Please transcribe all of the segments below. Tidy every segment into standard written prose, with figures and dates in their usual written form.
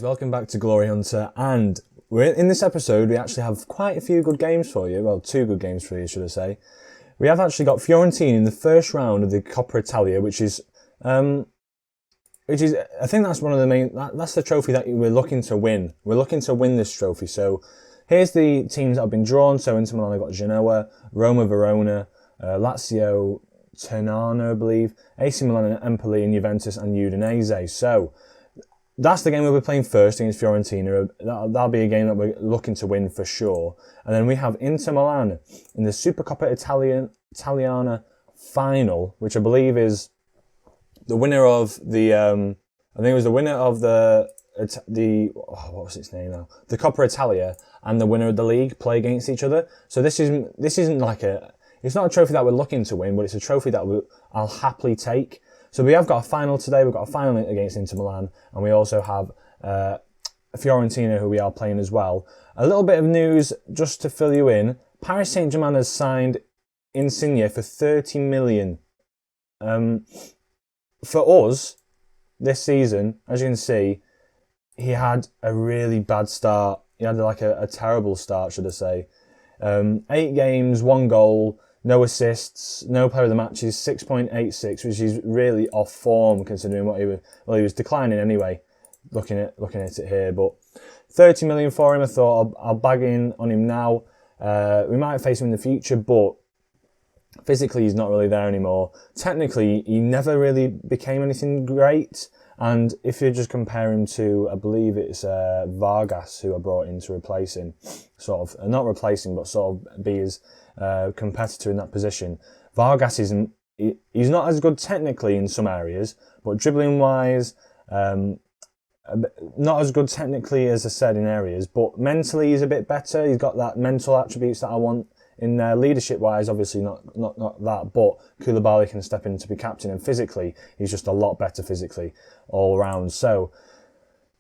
welcome back to Glory Hunter, and in this episode we actually have quite a few good games for you, well, two good games for you should I say. We have actually got Fiorentina in the first round of the Coppa Italia, which is I think that's one of the main, that's the trophy that we're looking to win. We're looking to win this trophy, so here's the teams that have been drawn. So Inter Milan have got Genoa, Roma, Verona, Lazio, Ternana I believe, AC Milan, Empoli and Juventus and Udinese. So that's the game we'll be playing first against Fiorentina. That'll be a game that we're looking to win for sure. And then we have Inter Milan in the Supercoppa Italiana final, which I believe is the winner of the, I think it was the winner of the what was its name now? The Coppa Italia and the winner of the league play against each other. So this isn't like it's not a trophy that we're looking to win, but it's a trophy that I'll happily take. So we have got a final today. We've got a final against Inter Milan, and we also have Fiorentina, who we are playing as well. A little bit of news just to fill you in. Paris Saint-Germain has signed Insigne for 30 million. For us, this season, as you can see, he had a really bad start. He had like a terrible start, should I say. 8 games, 1 goal, no assists, no player of the matches, 6.86, which is really off form considering what he was declining anyway, looking at it here. But 30 million for him, I thought I'll bag in on him now. We might face him in the future, but physically he's not really there anymore. Technically, he never really became anything great. And if you just compare him to, I believe it's Vargas, who I brought in to replace him, sort of, not replacing, but sort of be his competitor in that position. Vargas he's not as good technically in some areas, but dribbling wise, not as good technically as I said in areas, but mentally he's a bit better. He's got that mental attributes that I want. In leadership wise, obviously not that, but Koulibaly can step in to be captain, and physically he's just a lot better physically all round. So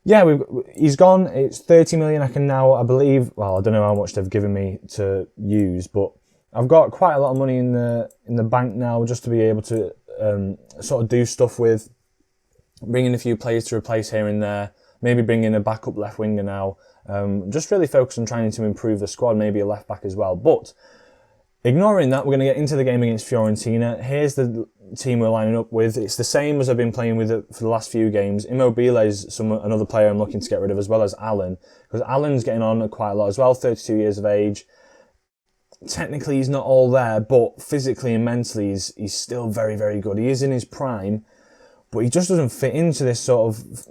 yeah, he's gone. It's 30 million. I can now, I believe, well, I don't know how much they've given me to use, but I've got quite a lot of money in the bank now just to be able to sort of do stuff with, bring in a few players to replace here and there, maybe bring in a backup left winger now. Just really focus on trying to improve the squad, maybe a left back as well. But ignoring that, we're going to get into the game against Fiorentina. Here's the team we're lining up with. It's the same as I've been playing with it for the last few games. Immobile is another player I'm looking to get rid of, as well as Allen, because Allen's getting on quite a lot as well, 32 years of age. Technically, he's not all there, but physically and mentally, he's still very, very good. He is in his prime, but he just doesn't fit into this sort of...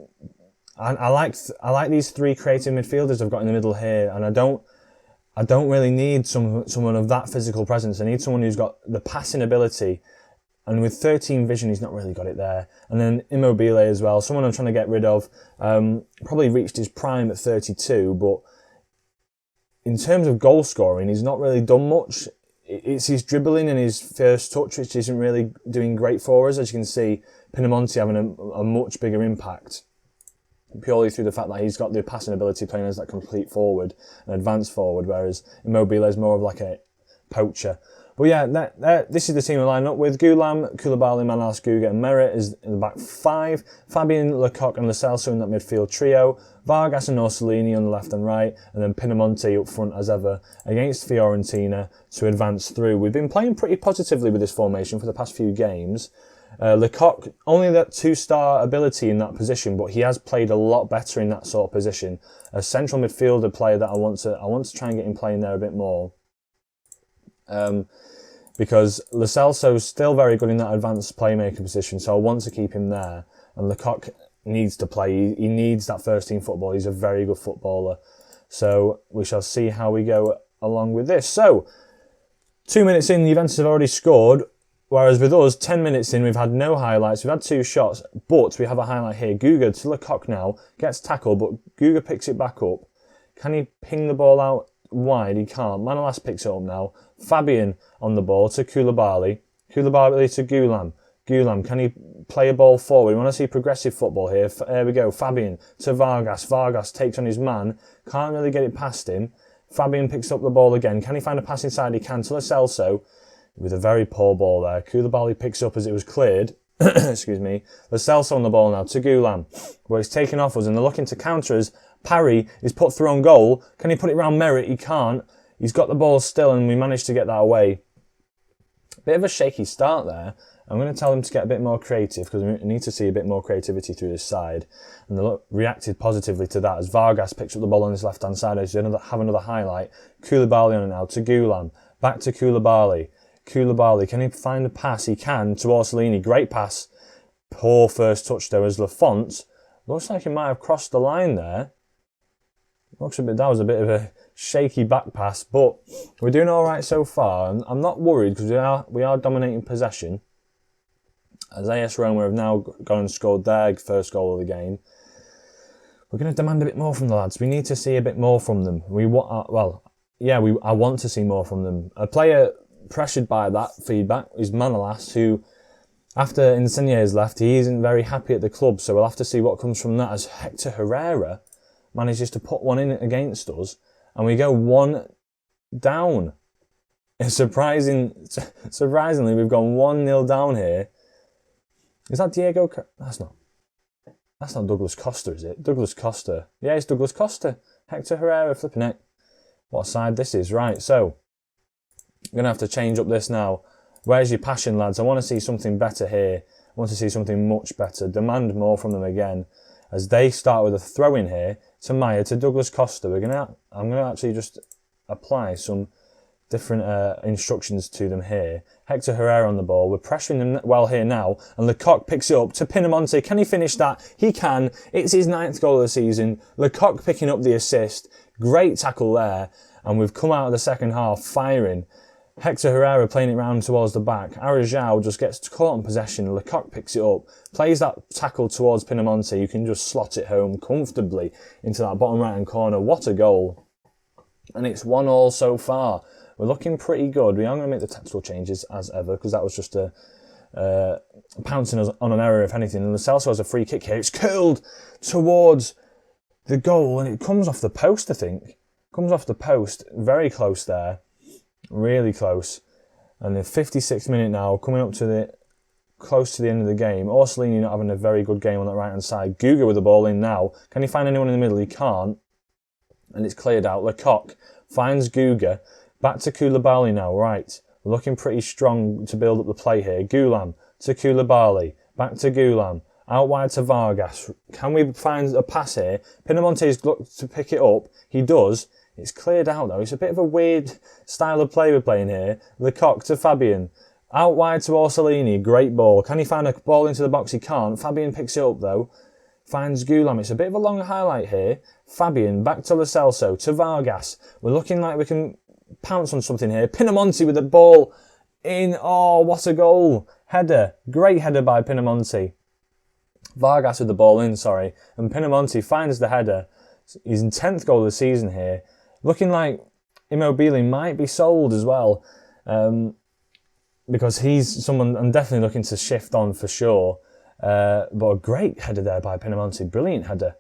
I like these 3 creative midfielders I've got in the middle here, and I don't really need someone of that physical presence. I need someone who's got the passing ability, and with 13 vision, he's not really got it there. And then Immobile as well, someone I'm trying to get rid of. Probably reached his prime at 32, but in terms of goal scoring, he's not really done much. It's his dribbling and his first touch which isn't really doing great for us. As you can see, Pinamonti having a much bigger impact, purely through the fact that he's got the passing ability playing as that complete forward, an advanced forward, whereas Immobile is more of like a poacher. But yeah, this is the team we're lining up with. Gulam, Koulibaly, Manolas, Guga and Meret is in the back 5. Fabian, Lecoq and Lo Celso in that midfield trio. Vargas and Orsolini on the left and right. And then Pinamonti up front as ever against Fiorentina to advance through. We've been playing pretty positively with this formation for the past few games. Lecoq, only that 2-star ability in that position, but he has played a lot better in that sort of position. A central midfielder player that I want to try and get him playing there a bit more. Because Lo Celso's still very good in that advanced playmaker position, so I want to keep him there. And Lecoq needs to play. He needs that first team football. He's a very good footballer. So we shall see how we go along with this. So 2 minutes in, Juventus have already scored. Whereas with us, 10 minutes in, we've had no highlights. We've had 2 shots, but we have a highlight here. Guga to Lecoq now, gets tackled, but Guga picks it back up. Can he ping the ball out wide? He can't. Manolas picks it up now. Fabian on the ball to Koulibaly. Koulibaly to Gulam. Gulam, can he play a ball forward? We want to see progressive football here. There we go. Fabian to Vargas. Vargas takes on his man. Can't really get it past him. Fabian picks up the ball again. Can he find a pass inside? He can to Lo Celso. With a very poor ball there. Koulibaly picks up as it was cleared. Excuse me. Lo Celso on the ball now to Gulam, where he's taken off us and they're looking to counter us. Parry is put through on goal. Can he put it round Merritt? He can't. He's got the ball still and we managed to get that away. Bit of a shaky start there. I'm going to tell them to get a bit more creative because we need to see a bit more creativity through this side. And they reacted positively to that as Vargas picks up the ball on his left-hand side. As have another highlight. Koulibaly on it now to Gulam. Back to Koulibaly. Koulibaly, can he find a pass? He can to Orsolini. Great pass. Poor first touch though as Lafont. Looks like he might have crossed the line there. That was a bit of a shaky back pass, but we're doing all right so far. And I'm not worried because we are dominating possession. As AS Roma have now gone and scored their first goal of the game. We're going to demand a bit more from the lads. We need to see a bit more from them. I want to see more from them. A player pressured by that feedback is Manolas, who, after Insigne has left, he isn't very happy at the club. So we'll have to see what comes from that as Hector Herrera manages to put one in against us and we go one down. Surprisingly, we've gone 1-0 down here. Is that Diego? That's not Douglas Costa, is it? Douglas Costa. Yeah, it's Douglas Costa. Hector Herrera, flipping it. What side this is. Right, so I'm going to have to change up this now. Where's your passion, lads? I want to see something better here. I want to see something much better. Demand more from them again. As they start with a throw-in here to Maya, to Douglas Costa. I'm going to actually just apply some different instructions to them here. Hector Herrera on the ball. We're pressuring them well here now. And Lecoq picks it up to Pinamonti. Can he finish that? He can. It's his 9th goal of the season. Lecoq picking up the assist. Great tackle there. And we've come out of the second half firing. Hector Herrera playing it round towards the back. Arajão just gets caught in possession. Lecoq picks it up. Plays that tackle towards Pinamonti. You can just slot it home comfortably into that bottom right-hand corner. What a goal. And it's 1-1 so far. We're looking pretty good. We are going to make the tactical changes as ever because that was just a pouncing us on an error, if anything. And Lo Celso has a free kick here. It's curled towards the goal and it comes off the post, I think. Comes off the post. Very close there. Really close. And the 56th minute now, coming up to close to the end of the game. Orsolini not having a very good game on that right-hand side. Guga with the ball in now. Can he find anyone in the middle? He can't. And it's cleared out. Lecoq finds Guga. Back to Koulibaly now. Right. We're looking pretty strong to build up the play here. Gulam to Koulibaly. Back to Gulam. Out wide to Vargas. Can we find a pass here? Pinamonti's looked to pick it up. He does. It's cleared out though. It's a bit of a weird style of play we're playing here. Lecoq to Fabian. Out wide to Orsolini. Great ball. Can he find a ball into the box? He can't. Fabian picks it up though. Finds Gulam. It's a bit of a long highlight here. Fabian back to Lo Celso. To Vargas. We're looking like we can pounce on something here. Pinamonti with the ball in. Oh, what a goal. Header. Great header by Pinamonti. Vargas with the ball in, sorry. And Pinamonti finds the header. He's in 10th goal of the season here. Looking like Immobile might be sold as well. Because he's someone I'm definitely looking to shift on for sure. But a great header there by Pinamonti. Brilliant header.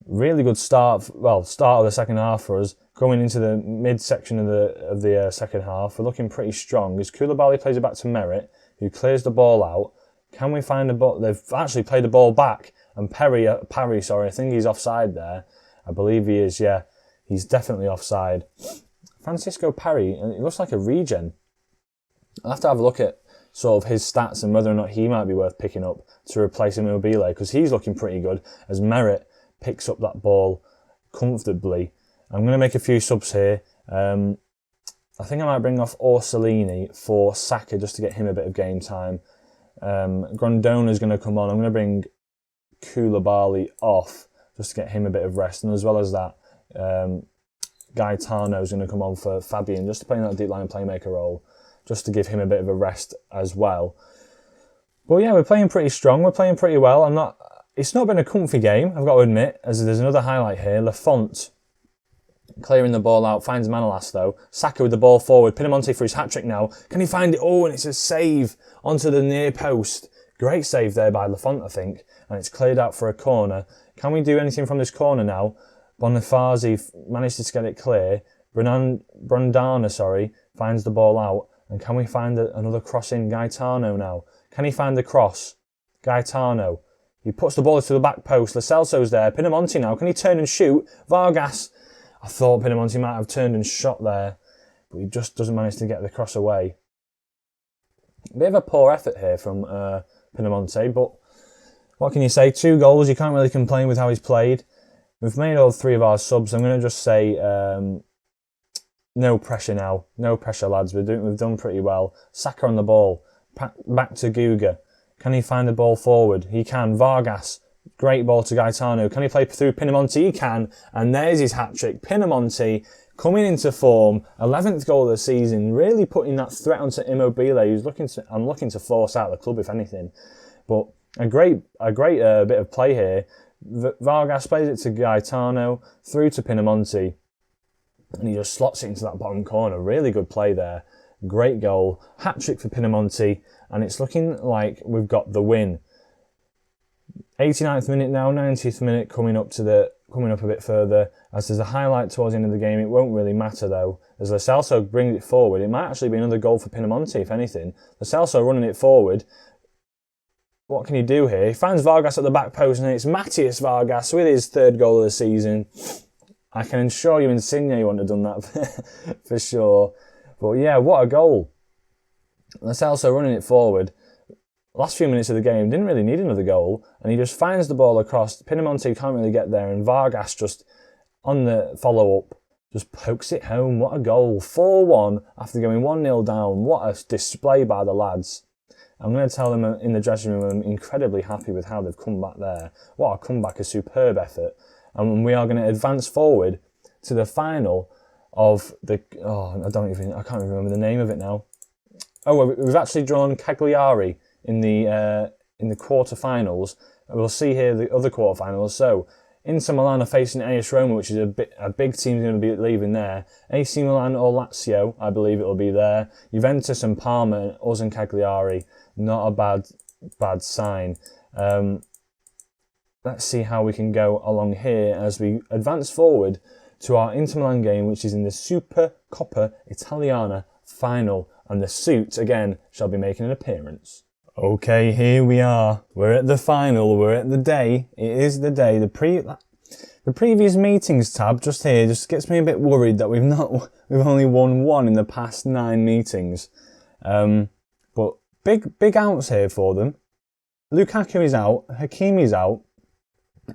Really good start of the second half for us. Going into the mid-section of the second half. We're looking pretty strong. As Koulibaly plays it back to Merritt, who clears the ball out. Can we find a ball? They've actually played the ball back. And Parry, I think he's offside there. I believe he is, yeah. He's definitely offside. Francisco Parry, and it looks like a regen. I'll have to have a look at sort of his stats and whether or not he might be worth picking up to replace Immobile, because he's looking pretty good as Merritt picks up that ball comfortably. I'm going to make a few subs here. I think I might bring off Orsolini for Saka just to get him a bit of game time. Grondona's going to come on. I'm going to bring Koulibaly off just to get him a bit of rest, and as well as that, Gaetano's going to come on for Fabian just to play in that deep line playmaker role, just to give him a bit of a rest as well. But yeah, we're playing pretty strong. We're playing pretty well. It's not been a comfy game, I've got to admit, as there's another highlight here. Lafont clearing the ball out, finds Manolas though. Saka with the ball forward. Pinamonti for his hat-trick now. Can he find it? Oh, and it's a save onto the near post. Great save there by Lafont, I think. And it's cleared out for a corner. Can we do anything from this corner now? Bonifazi managed to get it clear. Brandana, finds the ball out. And can we find another cross in? Gaetano now. Can he find the cross? Gaetano. He puts the ball to the back post. Lo Celso's there. Pinamonti now. Can he turn and shoot? Vargas. I thought Pinamonti might have turned and shot there, but he just doesn't manage to get the cross away. A bit of a poor effort here from Pinamonti, but what can you say? 2 goals. You can't really complain with how he's played. We've made all 3 of our subs. I'm going to just say no pressure now. No pressure, lads. We've done pretty well. Saka on the ball. Back to Guga. Can he find the ball forward? He can. Vargas. Great ball to Gaetano. Can he play through Pinamonti? He can. And there's his hat-trick. Pinamonti coming into form. 11th goal of the season. Really putting that threat onto Immobile, who's I'm looking to force out the club, if anything. But a great bit of play here. Vargas plays it to Gaetano. Through to Pinamonti. And he just slots it into that bottom corner. Really good play there. Great goal. Hat-trick for Pinamonti. And it's looking like we've got the win. 89th minute now, 90th minute coming up a bit further. As there's a highlight towards the end of the game, it won't really matter though. As Lo Celso brings it forward, it might actually be another goal for Pinamonti, if anything. Lo Celso running it forward. What can he do here? He finds Vargas at the back post, and it's Matías Vargas with his 3rd goal of the season. I can assure you Insigne wouldn't have done that for sure. But yeah, what a goal. Lo Celso running it forward. Last few minutes of the game, didn't really need another goal, and he just finds the ball across. Pinamonti can't really get there, and Vargas just, on the follow-up, just pokes it home. What a goal. 4-1 after going 1-0 down. What a display by the lads. I'm going to tell them in the dressing room I'm incredibly happy with how they've come back there. What a comeback, a superb effort. And we are going to advance forward to the final of the... I can't even remember the name of it now. Oh, we've actually drawn Cagliari in the quarter-finals. We'll see here the other quarter-finals. So, Inter Milan are facing AS Roma, which is a big team going to be leaving there. AC Milan or Lazio, I believe it will be there. Juventus and Parma, and us and Cagliari. Not a bad sign. Let's see how we can go along here as we advance forward to our Inter Milan game, which is in the Supercoppa Italiana final. And the suit, again, shall be making an appearance. Okay, here we are. We're at the final. We're at the day. It is the day. The previous meetings tab just here just gets me a bit worried that we've only won 1 in the past 9 meetings. But big outs here for them. Lukaku is out. Hakimi's out.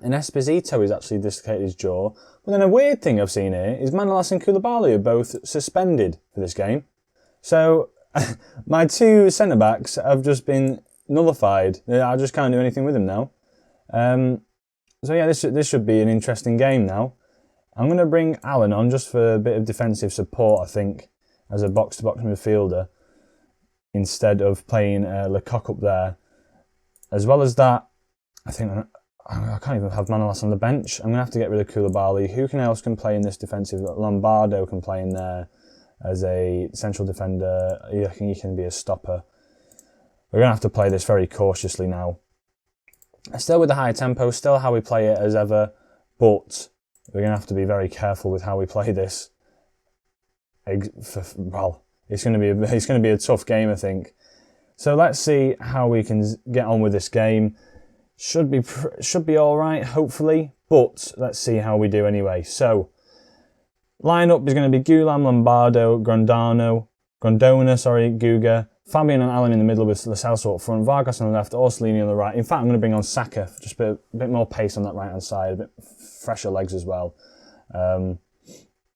And Esposito has actually dislocated his jaw. But then a weird thing I've seen here is Manolas and Koulibaly are both suspended for this game. So my 2 centre-backs have just been nullified. I just can't do anything with them now. So yeah, this should be an interesting game now. I'm going to bring Allen on just for a bit of defensive support, I think, as a box-to-box midfielder, instead of playing Lecoq up there. As well as that, I think I can't even have Manolas on the bench. I'm going to have to get rid of Koulibaly. Who else can play in this defensive? Lombardo can play in there as a central defender. I think he can be a stopper. We're going to have to play this very cautiously now. Still with the high tempo, still how we play it as ever, but we're going to have to be very careful with how we play this. Well, it's going to be a tough game, I think. So let's see how we can get on with this game. Should be all right, hopefully, but let's see how we do anyway. So, lineup is going to be Gulam, Lombardo, Grondona, Guga, Fabian and Allen in the middle with Lo Celso up front, Vargas on the left, Orsolini on the right. In fact, I'm going to bring on Saka, just a bit more pace on that right-hand side, a bit fresher legs as well. And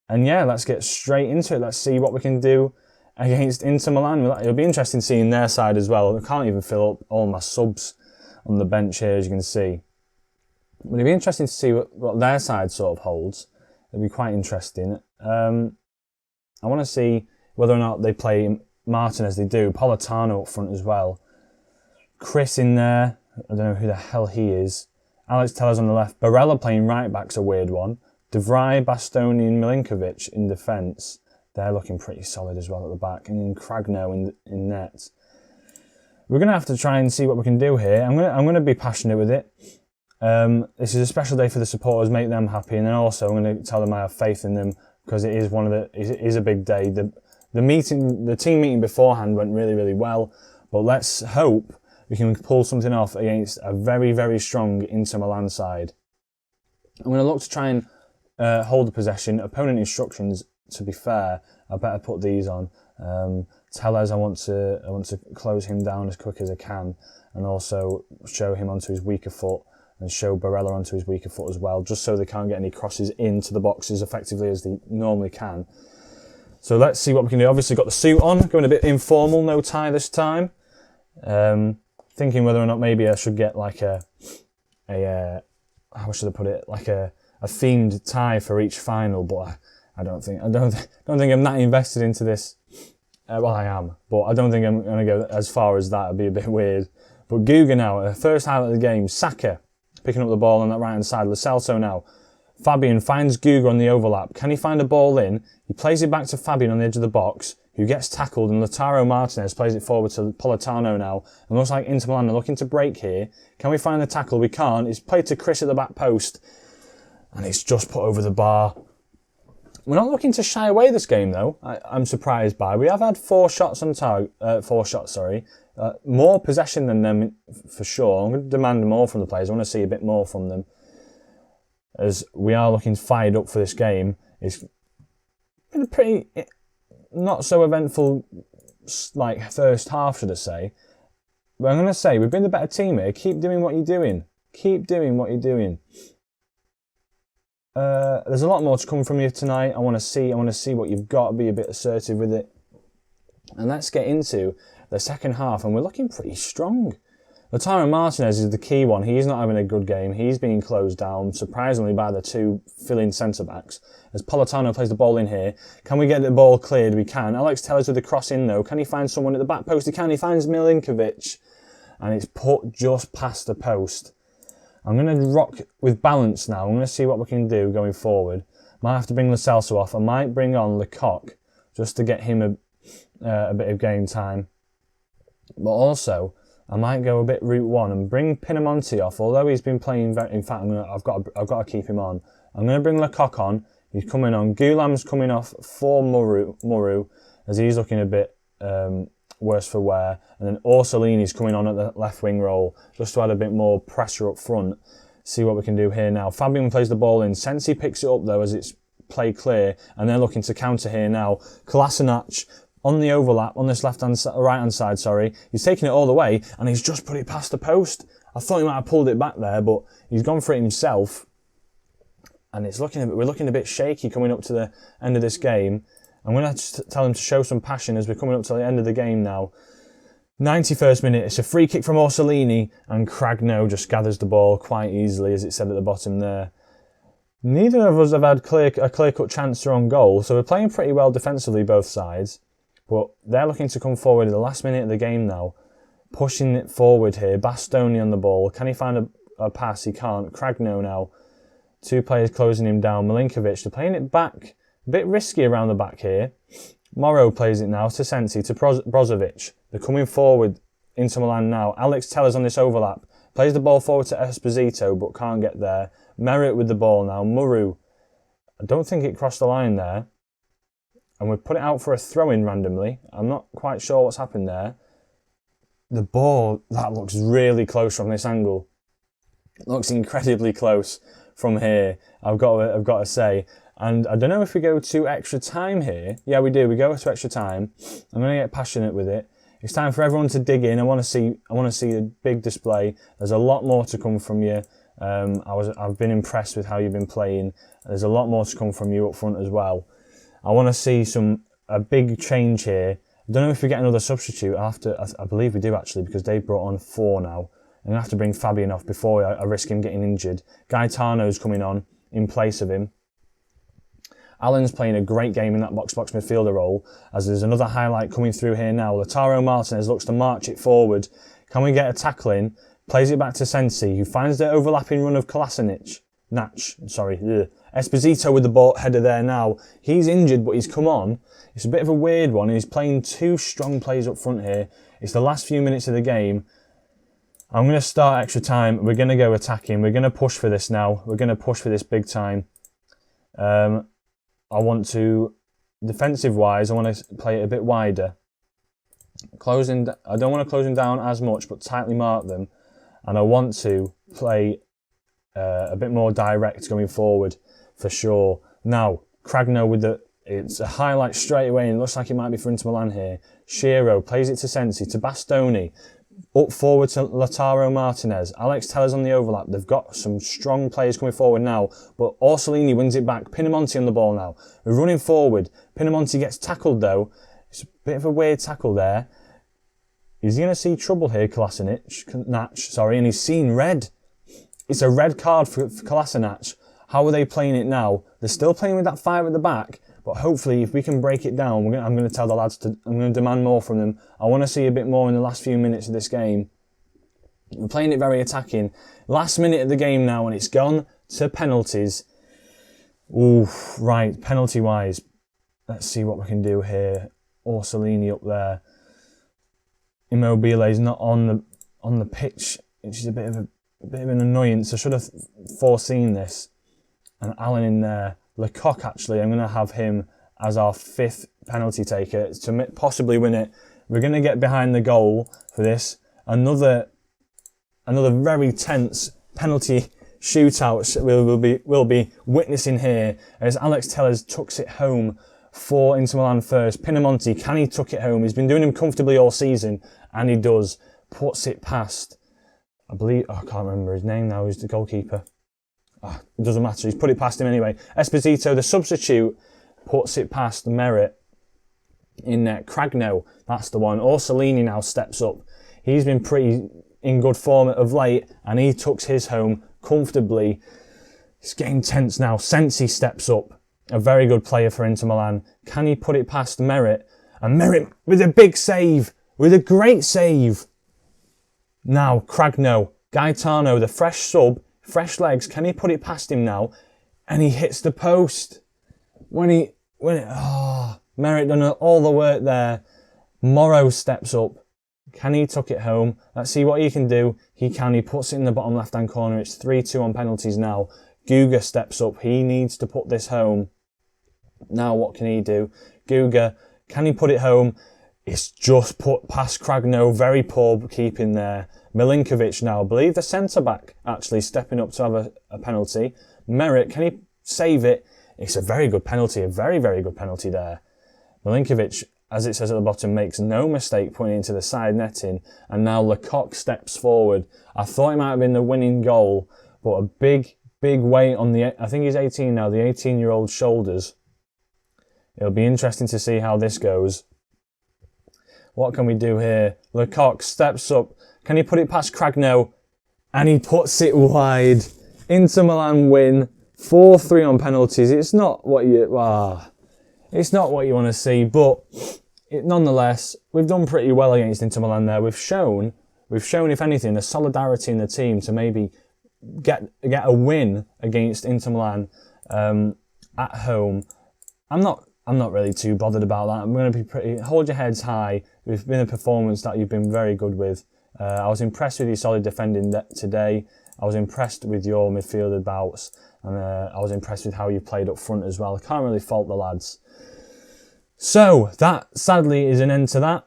yeah, let's get straight into it. Let's see what we can do against Inter Milan. It'll be interesting seeing their side as well. I can't even fill up all my subs on the bench here, as you can see. But it'll be interesting to see what their side sort of holds. It'll be quite interesting. I want to see whether or not they play Martin as they do. Politano up front as well. Chris in there. I don't know who the hell he is. Alex Tellers on the left. Barella playing right back's a weird one. De Vrij, Bastoni and Milinkovic in defence. They're looking pretty solid as well at the back. And then Cragno in net. We're going to have to try and see what we can do here. I'm going to be passionate with it. This is a special day for the supporters, make them happy, and then also I'm going to tell them I have faith in them because it is a big day. The team meeting beforehand went really, really well, but let's hope we can pull something off against a very, very strong Inter Milan side. I'm going to look to try and hold the possession. Opponent instructions, to be fair, I better put these on. Tellez, I want to close him down as quick as I can, and also show him onto his weaker foot, and show Barella onto his weaker foot as well, just so they can't get any crosses into the boxes effectively as they normally can. So let's see what we can do. Obviously got the suit on, going a bit informal, no tie this time. Thinking whether or not maybe I should get like a how should I put it, like a themed tie for each final, but I don't think I'm that invested into this. Well, I am, but I don't think I'm going to go as far as that. It'd be a bit weird. But Guga now, first highlight of the game, Saka picking up the ball on that right-hand side. Lo Celso now. Fabian finds Guga on the overlap. Can he find a ball in? He plays it back to Fabian on the edge of the box, who gets tackled, and Lautaro Martinez plays it forward to Politano now. And looks like Inter Milan are looking to break here. Can we find the tackle? We can't. It's played to Chris at the back post, and it's just put over the bar. We're not looking to shy away this game, though. I'm surprised by. We have had 4 shots on target. 4 shots, sorry. More possession than them, for sure. I'm going to demand more from the players. I want to see a bit more from them, as we are looking fired up for this game. It's been a pretty not so eventful, like, first half, should I say. But I'm going to say we've been the better team here. Keep doing what you're doing. Keep doing what you're doing. There's a lot more to come from you tonight. I want to see what you've got. Be a bit assertive with it. And let's get into the second half, and we're looking pretty strong. Lautaro Martinez is the key one. He's not having a good game. He's being closed down, surprisingly, by the 2 filling centre-backs. As Politano plays the ball in here. Can we get the ball cleared? We can. Alex Tellez with the cross in, though. Can he find someone at the back post? He can. He finds Milinkovic. And it's put just past the post. I'm going to rock with balance now. I'm going to see what we can do going forward. Might have to bring Lo Celso off. I might bring on Lecoq just to get him a bit of game time. But also, I might go a bit route one and bring Pinamonti off. Although he's been playing very, in fact, I've got to keep him on. I'm going to bring Lecoq on. He's coming on. Goulam's coming off for Muru, as he's looking a bit worse for wear. And then Orsolini's coming on at the left wing role, just to add a bit more pressure up front. See what we can do here now. Fabian plays the ball in. Sensi picks it up though as it's played clear, and they're looking to counter here now. Kolasinac on the overlap on this right hand side. Sorry, he's taking it all the way, and he's just put it past the post. I thought he might have pulled it back there, but he's gone for it himself. And we're looking a bit shaky coming up to the end of this game. I'm going to tell him to show some passion as we're coming up to the end of the game now. 91st minute, it's a free kick from Orsolini, and Cragno just gathers the ball quite easily, as it said at the bottom there. Neither of us have had a clear-cut chance to on goal, so we're playing pretty well defensively, both sides. But they're looking to come forward in the last minute of the game now, pushing it forward here. Bastoni on the ball. Can he find a pass? He can't. Cragno now. 2 players closing him down. Milinkovic, they're playing it back. A bit risky around the back here. Morrow plays it now to Sensi, to Brozovic. They're coming forward into Milan now. Alex Tellez on this overlap. Plays the ball forward to Esposito, but can't get there. Merritt with the ball now. Muru. I don't think it crossed the line there. And we've put it out for a throw-in randomly. I'm not quite sure what's happened there. The ball, that looks really close from this angle. It looks incredibly close from here, I've got to say. And I don't know if we go to extra time here. Yeah, we do. We go to extra time. I'm going to get passionate with it. It's time for everyone to dig in. I want to see a big display. There's a lot more to come from you. I've been impressed with how you've been playing. There's a lot more to come from you up front as well. I want to see a big change here. I don't know if we get another substitute after. I believe we do actually, because they've brought on 4 now. I'm going to have to bring Fabian off before I risk him getting injured. Gaetano's coming on in place of him. Allen's playing a great game in that box-to-box midfielder role, as there's another highlight coming through here now. Lautaro Martinez looks to march it forward. Can we get a tackle in? Plays it back to Sensi, who finds the overlapping run of Kolasinac. Esposito with the ball header there now. He's injured, but he's come on. It's a bit of a weird one. He's playing 2 strong players up front here. It's the last few minutes of the game. I'm going to start extra time. We're going to go attacking. We're going to push for this now. We're going to push for this big time. I want to, defensive-wise, I want to play it a bit wider. I don't want to close them down as much, but tightly mark them. And I want to play a bit more direct going forward, for sure. Now, Cragno with it's a highlight straight away, and it looks like it might be for Inter Milan here. Shiro plays it to Sensi, to Bastoni, up forward to Lautaro Martinez. Alex Tellers on the overlap. They've got some strong players coming forward now, but Orsolini wins it back. Pinamonti on the ball now. We're running forward. Pinamonti gets tackled though. It's a bit of a weird tackle there. He's going to see trouble here, Kolasinac, and he's seen red. It's a red card for Kolasinac. How are they playing it now? They're still playing with that 5 at the back, but hopefully if we can break it down, I'm going to tell the lads I'm going to demand more from them. I want to see a bit more in the last few minutes of this game. We're playing it very attacking. Last minute of the game now, and it's gone to penalties. Ooh, right, penalty-wise. Let's see what we can do here. Orsolini up there. Immobile is not on the pitch, which is a bit of an annoyance. I should have foreseen this. And Allen in there. Lecoq, actually, I'm going to have him as our 5th penalty taker to possibly win it. We're going to get behind the goal for this. Another very tense penalty shootout we'll be witnessing here as Alex Tellers tucks it home for Inter Milan first. Pinamonti, can he tuck it home? He's been doing him comfortably all season, and he does. Puts it past, I can't remember his name now, he's the goalkeeper. It doesn't matter, he's put it past him anyway. Esposito, the substitute, puts it past Merritt in net. Cragno, that's the one. Orsolini now steps up. He's been pretty in good form of late, and he tucks his home comfortably. It's getting tense now. Sensi steps up. A very good player for Inter Milan. Can he put it past Merritt? And Merritt with a big save. With a great save. Now, Cragno. Gaetano, the fresh sub. Fresh legs. Can he put it past him now? And he hits the post. Merritt done all the work there. Morrow steps up. Can he tuck it home? Let's see what he can do. He can. He puts it in the bottom left-hand corner. It's 3-2 on penalties now. Guga steps up. He needs to put this home. Now what can he do? Guga, can he put it home? It's just put past Cragno. Very poor keeping there. Milinkovic now, I believe the centre-back actually stepping up to have a penalty. Merritt, can he save it? It's a very good penalty. A very, very good penalty there. Milinkovic, as it says at the bottom, makes no mistake putting it into the side netting. And now Lecoq steps forward. I thought it might have been the winning goal, but a big weight on I think he's 18 now, the 18-year-old shoulders. It'll be interesting to see how this goes. What can we do here? Lecoq steps up. Can he put it past Cragno? And he puts it wide. Inter Milan win 4-3 on penalties. It's not what you want to see, but nonetheless, we've done pretty well against Inter Milan there. We've shown, if anything, the solidarity in the team to maybe get a win against Inter Milan at home. I'm not really too bothered about that. I'm going to be hold your heads high. It's been a performance that you've been very good with. I was impressed with your solid defending today. I was impressed with your midfielder bouts, and I was impressed with how you played up front as well. I can't really fault the lads. So that sadly is an end to that.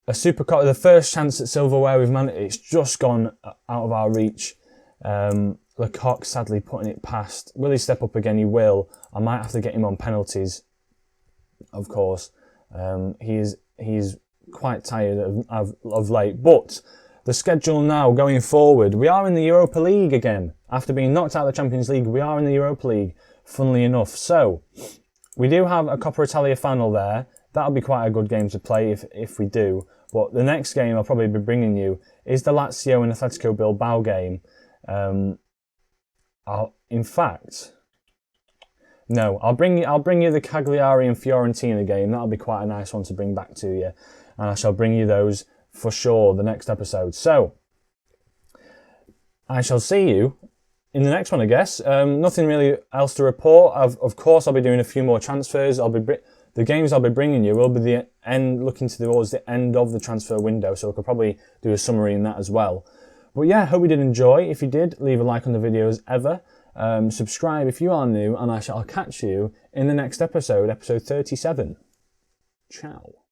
A SUPERCOPPA, the first chance at silverware we've managed. It's just gone out of our reach. Lecoq sadly putting it past. Will he step up again? He will. I might have to get him on penalties, of course. He's quite tired of late. But the schedule now going forward, we are in the Europa League again. After being knocked out of the Champions League, we are in the Europa League, funnily enough. So we do have a Coppa Italia final there. That'll be quite a good game to play if we do. But the next game I'll probably be bringing you is the Lazio and Atletico Bilbao game. I'll bring you the Cagliari and Fiorentina game. That'll be quite a nice one to bring back to you. And I shall bring you those for sure the next episode. So I shall see you in the next one, I guess. Nothing really else to report. Of course, I'll be doing a few more transfers. The games I'll be bringing you will be looking towards the end of the transfer window. So I could probably do a summary in that as well. But yeah, hope you did enjoy. If you did, leave a like on the video as ever. Subscribe if you are new, and I shall catch you in the next episode, episode 37. Ciao.